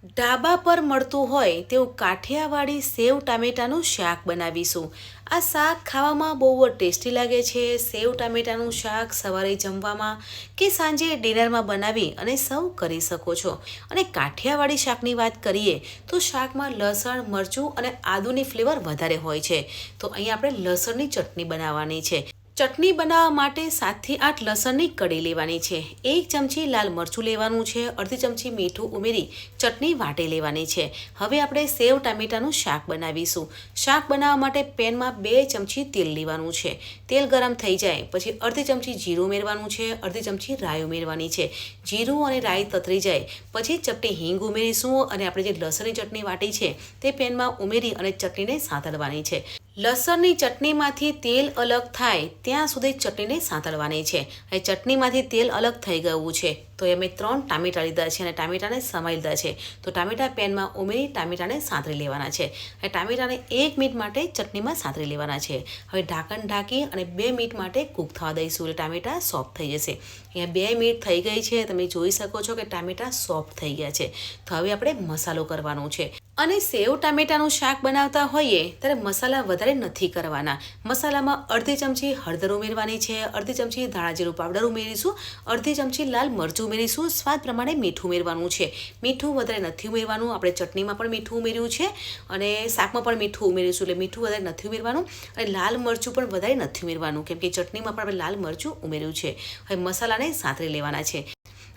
ઢાબા પર મળતું હોય તેવું કાઠિયાવાડી સેવ ટામેટાનું શાક બનાવીશું। આ શાક ખાવામાં બહુ જ ટેસ્ટી લાગે છે। સેવ ટામેટાનું શાક સવારે જમવામાં કે સાંજે ડિનરમાં બનાવી અને સર્વ કરી શકો છો। અને કાઠિયાવાડી શાકની વાત કરીએ તો શાકમાં લસણ મરચું અને આદુની ફ્લેવર વધારે હોય છે। તો અહીં આપણે લસણની ચટણી બનાવવાની છે। ચટણી બનાવવા માટે 7 થી 8 લસણની કળી લેવાની છે। 1 ચમચી લાલ મરચું લેવાનું છે। અડધી ચમચી મીઠું ઉમેરી ચટણી વાટી લેવાની છે। હવે આપણે સેવ ટામેટાનું શાક બનાવીશું। શાક બનાવવા માટે પેનમાં 2 ચમચી તેલ લેવાનું છે। તેલ ગરમ થઈ જાય પછી અડધી ચમચી જીરું ઉમેરવાનું છે। અડધી ચમચી રાઈ ઉમેરવાની છે। જીરું અને રાઈ તતરી જાય પછી ચપટી હિંગ ઉમેરીશું અને આપણે જે લસણની ચટણી વાટી છે તે પેનમાં ઉમેરી અને ચટણીને સાંતળવાની છે। લસણની ચટણીમાંથી તેલ અલગ થાય ત્યાં સુધી ચટણીને સાંતળવાની છે। હવે ચટણીમાંથી તેલ અલગ થઈ ગયું છે તો અમે 3 ટામેટાં લીધા છે અને ટામેટાને સમારી લીધા છે। તો ટામેટાં પેનમાં ઉમેરી ટામેટાને સાંતળી લેવાના છે। હવે ટામેટાને 1 મિનિટ માટે ચટણીમાં સાંતળી લેવાના છે। હવે ઢાંકણ ઢાંકી અને 2 મિનિટ માટે કૂક થવા દઈશું એટલે ટામેટાં સોફ્ટ થઈ જશે। અહીંયા 2 મિનિટ થઈ ગઈ છે, તમે જોઈ શકો છો કે ટામેટાં સોફ્ટ થઈ ગયા છે। તો હવે આપણે મસાલો કરવાનો છે। અને સેવ ટામેટાનું શાક બનાવતા હોઈએ ત્યારે મસાલા વધારે નથી કરવાના। મસાલામાં અડધી ચમચી હળદર ઉમેરવાની છે। અડધી ચમચી ધાણા જીરું પાવડર ઉમેરીશું। અડધી ચમચી લાલ મરચું ઉમેરીશું। સ્વાદ પ્રમાણે મીઠું ઉમેરવાનું છે। મીઠું વધારે નથી ઉમેરવાનું, આપણે ચટણીમાં પણ મીઠું ઉમેર્યું છે અને શાકમાં પણ મીઠું ઉમેરીશું એટલે મીઠું વધારે નથી ઉમેરવાનું। અને લાલ મરચું પણ વધારે નથી ઉમેરવાનું કેમ કે ચટણીમાં પણ આપણે લાલ મરચું ઉમેર્યું છે। હવે મસાલાને સાંતળી લેવાના છે।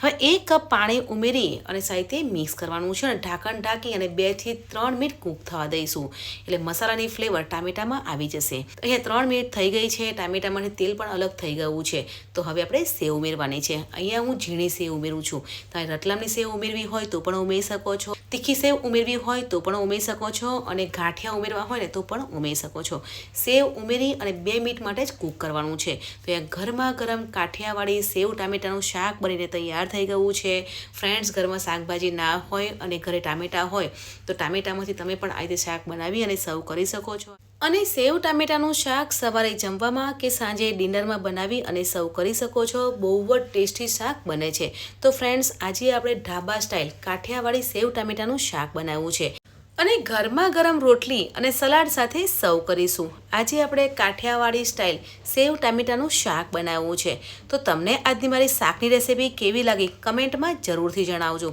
હવે 1 કપ પાણી ઉમેરી અને સાથે મિક્સ કરવાનું છે અને ઢાંકણ ઢાંકી અને 2 થી 3 મિનિટ કૂક થવા દઈશું એટલે મસાલાની ફ્લેવર ટામેટામાં આવી જશે। અહીંયા 3 મિનિટ થઈ ગઈ છે, ટામેટામાંથી તેલ પણ અલગ થઈ ગયું છે। તો હવે આપણે સેવ ઉમેરવાની છે। અહીંયા હું ઝીણી સેવ ઉમેરું છું। તમે રતલામની સેવ ઉમેરવી હોય તો પણ ઉમેરી શકો છો, તીખી સેવ ઉમેરવી હોય તો પણ ઉમેરી શકો છો અને ગાંઠિયા ઉમેરવા હોય ને તો પણ ઉમેરી શકો છો। સેવ ઉમેરી અને 2 મિનિટ માટે જ કૂક કરવાનું છે। તો અહીંયા ગરમા ગરમ કાઠિયાવાડી સેવ ટામેટાનું શાક બનીને તૈયાર થઈ ગયું છે। ફ્રેન્ડ્સ, ઘરમાં શાકભાજી ના હોય અને ઘરે ટામેટાં હોય તો ટામેટામાંથી તમે પણ આ રીતે શાક બનાવી અને સર્વ કરી શકો છો। અને સેવ ટામેટાનું શાક સવારે જમવામાં કે સાંજે ડિનરમાં બનાવી અને સર્વ કરી શકો છો। બહુ જ ટેસ્ટી શાક બને છે। તો ફ્રેન્ડ્સ, આજે આપણે ઢાબા સ્ટાઇલ કાઠિયાવાડી સેવ ટામેટાનું શાક બનાવ્યું છે અને ગરમા ગરમ રોટલી અને સલાડ સાથે સર્વ કરીશું। આજે આપણે કાઠિયાવાડી સ્ટાઇલ સેવ ટામેટાનું શાક બનાવ્યું છે। તો તમને આજની મારી શાકની રેસીપી કેવી લાગી કમેન્ટમાં જરૂરથી જણાવજો।